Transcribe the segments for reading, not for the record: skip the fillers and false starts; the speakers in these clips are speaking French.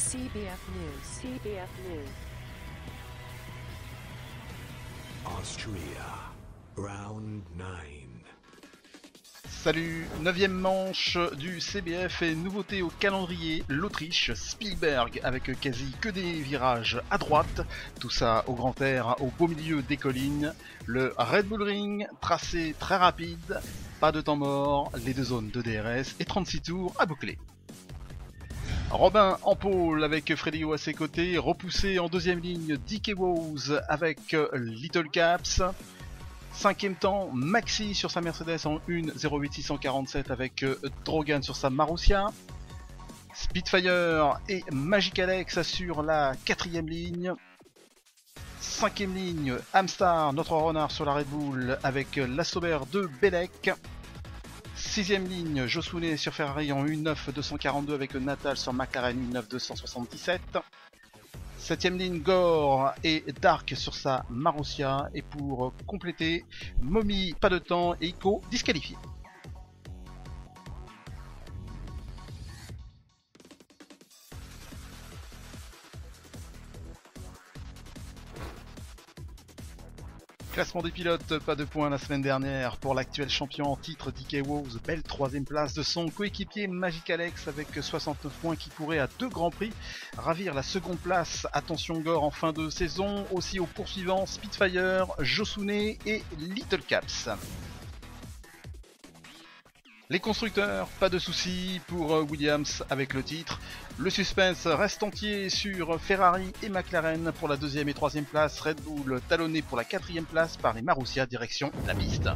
CBF News. CBF News. Austria, round 9. Salut, 9e manche du CBF et nouveauté au calendrier, l'Autriche, Spielberg avec quasi que des virages à droite, tout ça au grand air, au beau milieu des collines, le Red Bull Ring, tracé très rapide, pas de temps mort, les deux zones de DRS et 36 tours à boucler. Robin en pôle avec Freddy à ses côtés, repoussé en deuxième ligne DK Wows avec Little Caps. Cinquième temps, Maxi sur sa Mercedes en 1.08.647 avec Drogan sur sa Marussia. Spitfire et Magic Alex sur la quatrième ligne. Cinquième ligne, Amstar, notre renard sur la Red Bull avec la Sauber de Bellec. Sixième ligne, Josune sur Ferrari en 1.9.242 avec Natal sur McLaren 1.9.277. Septième ligne, Gore et Dark sur sa Marussia. Et pour compléter, Momi, pas de temps et Ico disqualifié. Classement des pilotes, pas de points la semaine dernière pour l'actuel champion en titre DK Wows, belle troisième place de son coéquipier Magic Alex avec 69 points qui pourrait à 2 grands prix ravir la seconde place. Attention Gore en fin de saison, aussi aux poursuivants Spitfire, Josune et Little Caps. Les constructeurs, pas de soucis pour Williams avec le titre. Le suspense reste entier sur Ferrari et McLaren pour la deuxième et troisième place. Red Bull talonné pour la quatrième place par les Marussia direction la piste.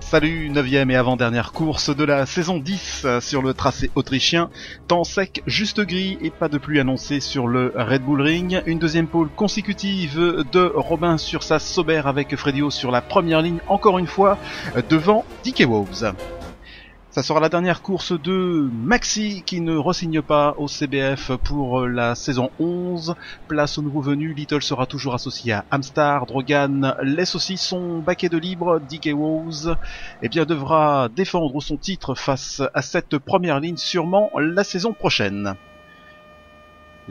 Salut, 9e et avant-dernière course de la saison 10 sur le tracé autrichien. Temps sec, juste gris et pas de pluie annoncée sur le Red Bull Ring. Une deuxième pole consécutive de Robin sur sa Sauber avec Fredio sur la première ligne, encore une fois devant DK Wows. Ça sera la dernière course de Maxi qui ne re-signe pas au CBF pour la saison 11. Place au nouveau venu, Little sera toujours associé à Amstar. Drogan laisse aussi son baquet de libre. DK Wows devra défendre son titre face à cette première ligne sûrement la saison prochaine.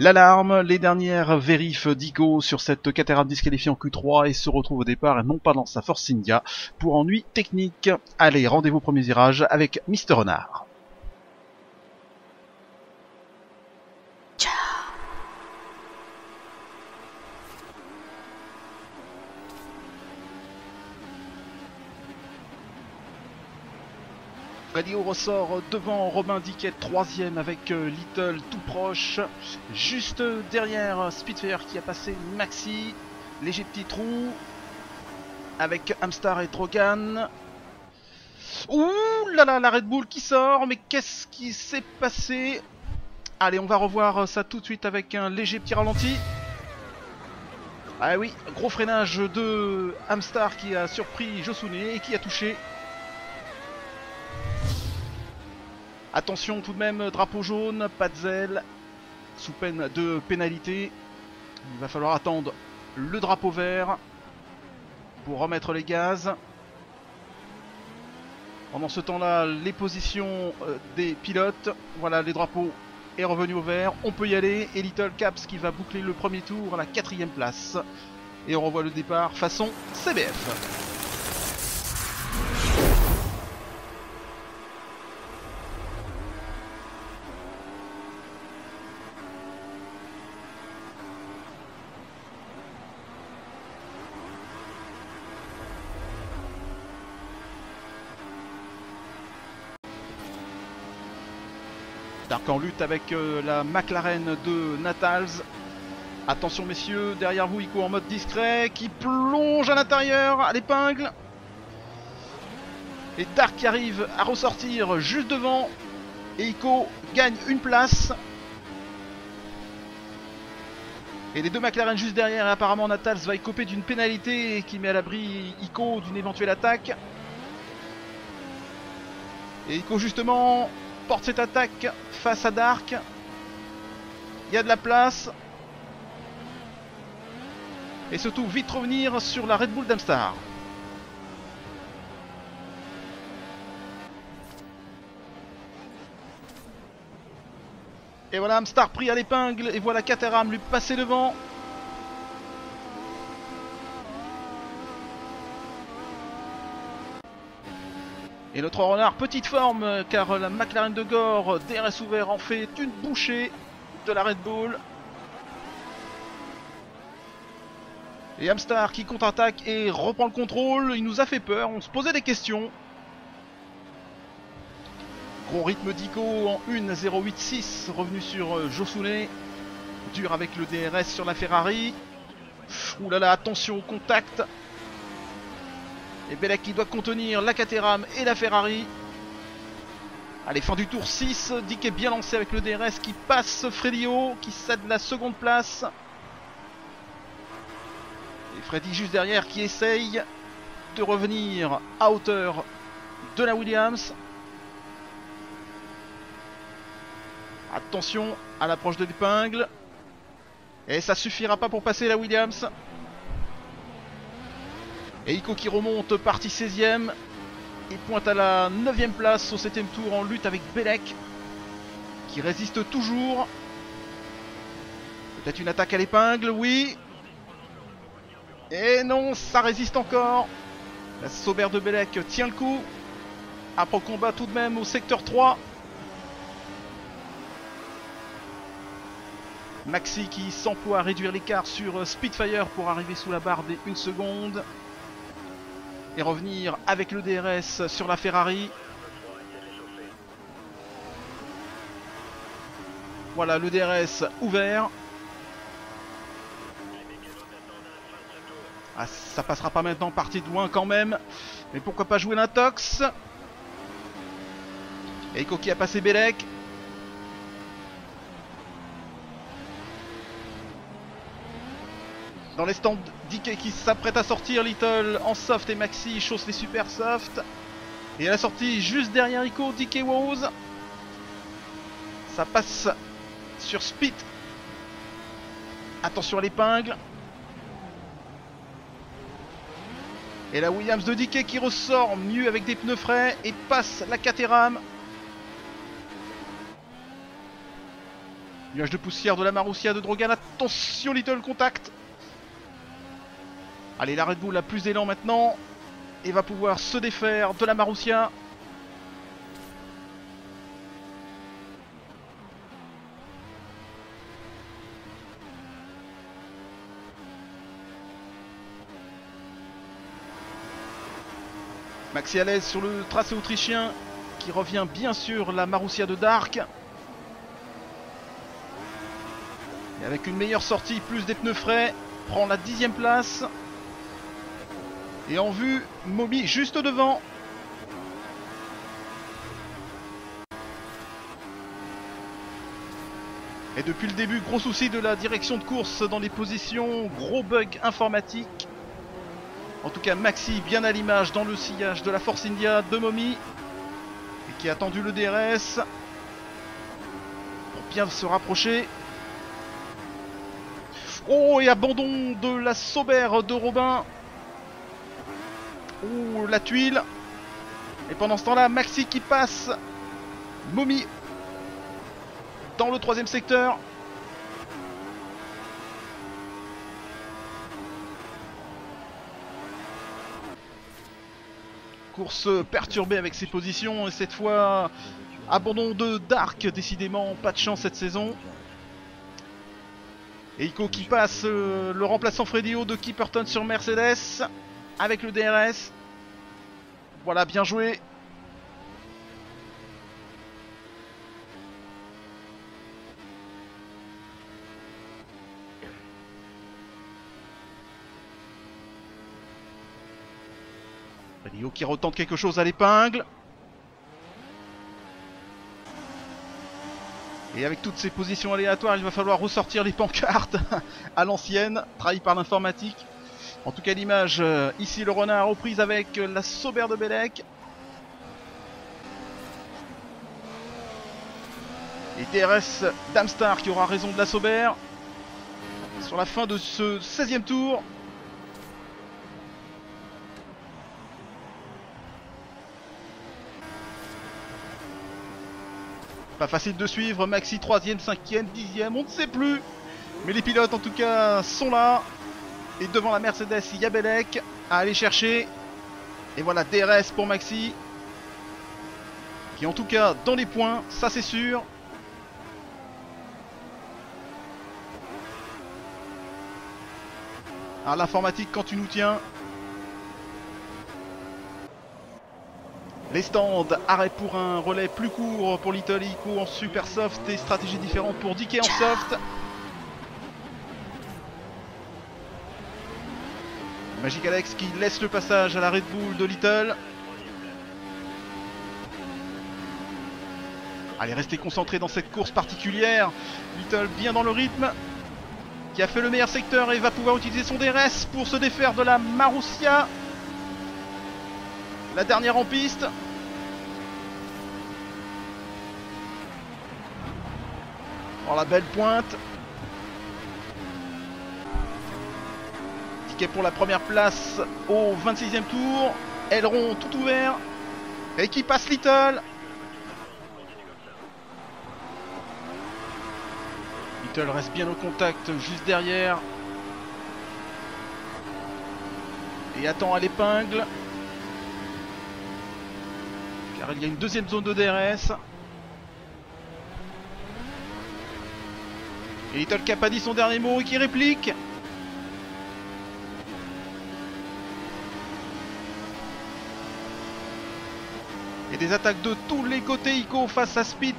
L'alarme, les dernières vérifs d'Ico sur cette Caterham disqualifiée en Q3 et se retrouve au départ et non pas dans sa Force India pour ennui technique. Allez, rendez-vous au premier virage avec Mr Renard. Radio ressort devant Robin Diquet, troisième avec Little tout proche. Juste derrière Spitfire qui a passé Maxi. Léger petit trou avec Amstar et Drogan. Ouh là là, la Red Bull qui sort, mais qu'est-ce qui s'est passé? Allez, on va revoir ça tout de suite avec un léger petit ralenti. Ah oui, gros freinage de Amstar qui a surpris Josune et qui a touché. Attention tout de même, drapeau jaune, pas de zèle, sous peine de pénalité. Il va falloir attendre le drapeau vert pour remettre les gaz. Pendant ce temps-là, les positions des pilotes, voilà, les drapeaux est revenu au vert. On peut y aller et Little Caps qui va boucler le premier tour à la 4e place. Et on revoit le départ façon CBF. Dark en lutte avec la McLaren de Natals. Attention messieurs, derrière vous Ico en mode discret qui plonge à l'intérieur à l'épingle. Et Dark qui arrive à ressortir juste devant. Et Ico gagne une place. Et les deux McLaren juste derrière. Et apparemment Natals va écoper d'une pénalité qui met à l'abri Ico d'une éventuelle attaque. Et Ico justement porte cette attaque face à Dark. Il y a de la place. Et surtout vite revenir sur la Red Bull d'Amstar. Et voilà, Amstar pris à l'épingle et voilà Caterham lui passer devant. Et notre renard, petite forme, car la McLaren de Gore, DRS ouvert, en fait une bouchée de la Red Bull. Et Amstar qui contre-attaque et reprend le contrôle, il nous a fait peur, on se posait des questions. Gros rythme d'Ico en 1.08.6, revenu sur Josune. Dur avec le DRS sur la Ferrari. Ouh là là, attention au contact. Et Belek qui doit contenir la Caterham et la Ferrari. Allez, fin du tour 6. Dick est bien lancé avec le DRS qui passe Fredio, qui cède la seconde place. Et Freddy juste derrière qui essaye de revenir à hauteur de la Williams. Attention à l'approche de l'épingle. Et ça suffira pas pour passer la Williams. Et Ico qui remonte, partie 16ème. Et pointe à la 9ème place au 7ème tour en lutte avec Belek. Qui résiste toujours. Peut-être une attaque à l'épingle, oui. Et non, ça résiste encore. La Sauber de Belek tient le coup. Après combat tout de même au secteur 3. Maxi qui s'emploie à réduire l'écart sur Spitfire pour arriver sous la barre des 1 seconde. Et revenir avec le DRS sur la Ferrari. Voilà le DRS ouvert. Ah, ça passera pas maintenant, partie de loin quand même. Mais pourquoi pas jouer l'intox. Et Ico qui a passé Belek. Dans les stands, Dick qui s'apprête à sortir, Little en soft et Maxi chausse les super soft. Et à la sortie, juste derrière Ico, Dick et Woz. Ça passe sur Spit. Attention à l'épingle. Et la Williams de Dick qui ressort mieux avec des pneus frais et passe la Caterham. Nuage de poussière de la Marussia de Drogan. Attention Little, contact. Allez, la Red Bull a plus d'élan maintenant et va pouvoir se défaire de la Marussia. Maxi à l'aise sur le tracé autrichien qui revient bien sûr la Marussia de Dark. Et avec une meilleure sortie, plus des pneus frais, prend la 10ème place. Et en vue, Moby juste devant. Et depuis le début, gros souci de la direction de course dans les positions, gros bug informatique. En tout cas, Maxi bien à l'image dans le sillage de la Force India de Momy. Et qui a attendu le DRS pour bien se rapprocher. Oh, et abandon de la Sauber de Robin. Oh, la tuile. Et pendant ce temps-là, Maxi qui passe Momy dans le 3ème secteur. Course perturbée avec ses positions. Et cette fois, abandon de Dark. Décidément, pas de chance cette saison. Et Ico qui passe le remplaçant Fredio de Kipperton sur Mercedes. Avec le DRS. Voilà, bien joué. Fredio qui retente quelque chose à l'épingle. Et avec toutes ces positions aléatoires, il va falloir ressortir les pancartes à l'ancienne, trahi par l'informatique. En tout cas l'image, ici le renard aux prises avec la Sauber de Belek. Et DRS d'Amstar qui aura raison de la Sauber. Sur la fin de ce 16ème tour. Pas facile de suivre, Maxi 3ème, 5ème, 10ème, on ne sait plus. Mais les pilotes en tout cas sont là. Et devant la Mercedes, il y a Belek à aller chercher. Et voilà DRS pour Maxi. Qui en tout cas dans les points, ça c'est sûr. Ah, l'informatique quand tu nous tiens. Les stands, arrêt pour un relais plus court pour Little, Ico en super soft et stratégie différente pour DK en soft. Magic Alex qui laisse le passage à la Red Bull de Little. Allez, restez concentrés dans cette course particulière. Little bien dans le rythme. Qui a fait le meilleur secteur et va pouvoir utiliser son DRS pour se défaire de la Marussia. La dernière en piste. Oh, la belle pointe. Ticket pour la première place au 26e tour. Aileron tout ouvert. Et qui passe Little. Little reste bien au contact juste derrière. Et attend à l'épingle. Car il y a une deuxième zone de DRS. Et Little qui n'a pas dit son dernier mot et qui réplique. Et des attaques de tous les côtés, Ico face à Spit.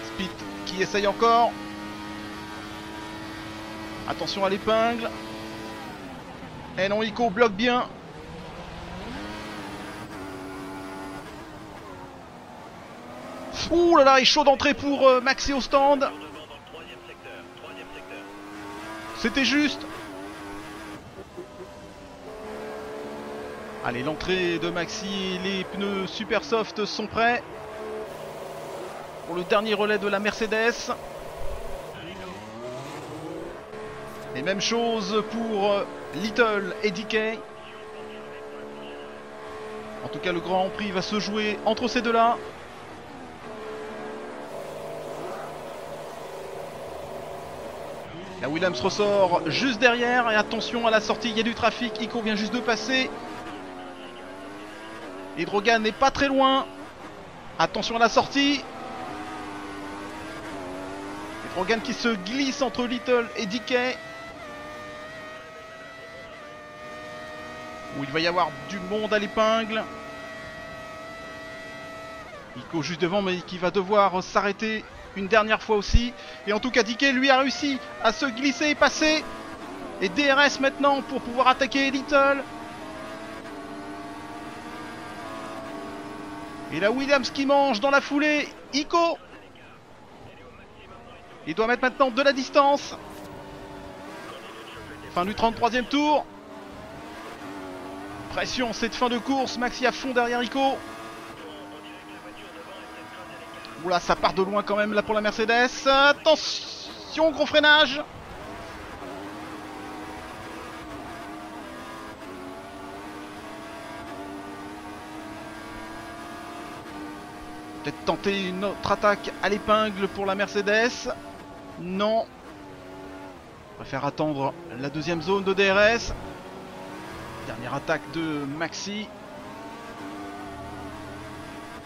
Spit qui essaye encore. Attention à l'épingle. Et non, Ico bloque bien. Ouh là là, il est chaud d'entrée pour Maxi au stand. C'était juste. Allez, l'entrée de Maxi, les pneus super soft sont prêts. Pour le dernier relais de la Mercedes. Et même chose pour Little et DK. En tout cas, le Grand Prix va se jouer entre ces deux-là. La Williams ressort juste derrière. Et attention à la sortie, il y a du trafic. Ico vient juste de passer. Et Drogan n'est pas très loin. Attention à la sortie. Et Drogan qui se glisse entre Little et DK. Où il va y avoir du monde à l'épingle. Ico juste devant, mais qui va devoir s'arrêter une dernière fois aussi. Et en tout cas, DK lui a réussi à se glisser et passer. Et DRS maintenant pour pouvoir attaquer Little. Et la Williams qui mange dans la foulée. Ico. Il doit mettre maintenant de la distance. Fin du 33e tour. Pression cette fin de course. Maxi à fond derrière Ico. Oula, ça part de loin quand même là pour la Mercedes. Attention, gros freinage. Peut-être tenter une autre attaque à l'épingle pour la Mercedes. Non. On préfère attendre la deuxième zone de DRS. Dernière attaque de Maxi.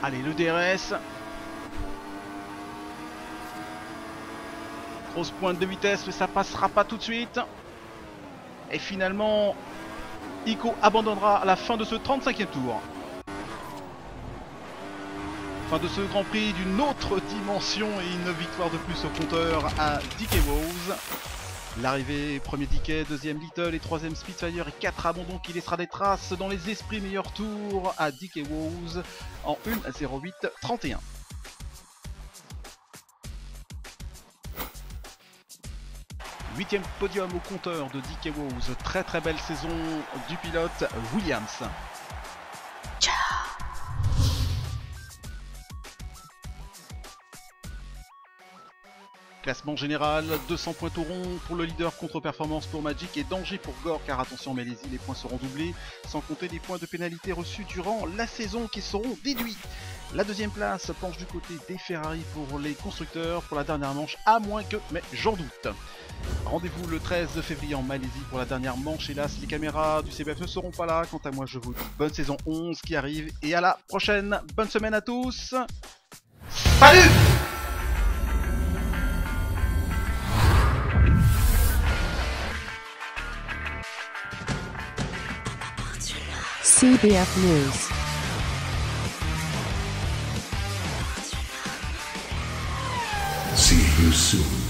Allez, le DRS. Grosse pointe de vitesse, mais ça passera pas tout de suite. Et finalement, Ico abandonnera à la fin de ce 35e tour. Fin de ce Grand Prix d'une autre dimension et une victoire de plus au compteur à DK Wows. L'arrivée, premier DK, deuxième Little et troisième Spitfire et 4 abandons qui laissera des traces dans les esprits. Meilleur tour à DK Wows en 1:08:31. Huitième podium au compteur de DK Wows. Très très belle saison du pilote Williams. Classement général, 200 points tout rond pour le leader, contre-performance pour Magic et danger pour Gore, car attention Malésie, les points seront doublés, sans compter les points de pénalité reçus durant la saison qui seront déduits. La deuxième place penche du côté des Ferrari pour les constructeurs pour la dernière manche, à moins que, mais j'en doute. Rendez-vous le 13 février en Malaisie pour la dernière manche. Hélas, les caméras du CBF ne seront pas là. Quant à moi, je vous dis bonne saison 11 qui arrive et à la prochaine. Bonne semaine à tous. Salut! CBF News. See you soon.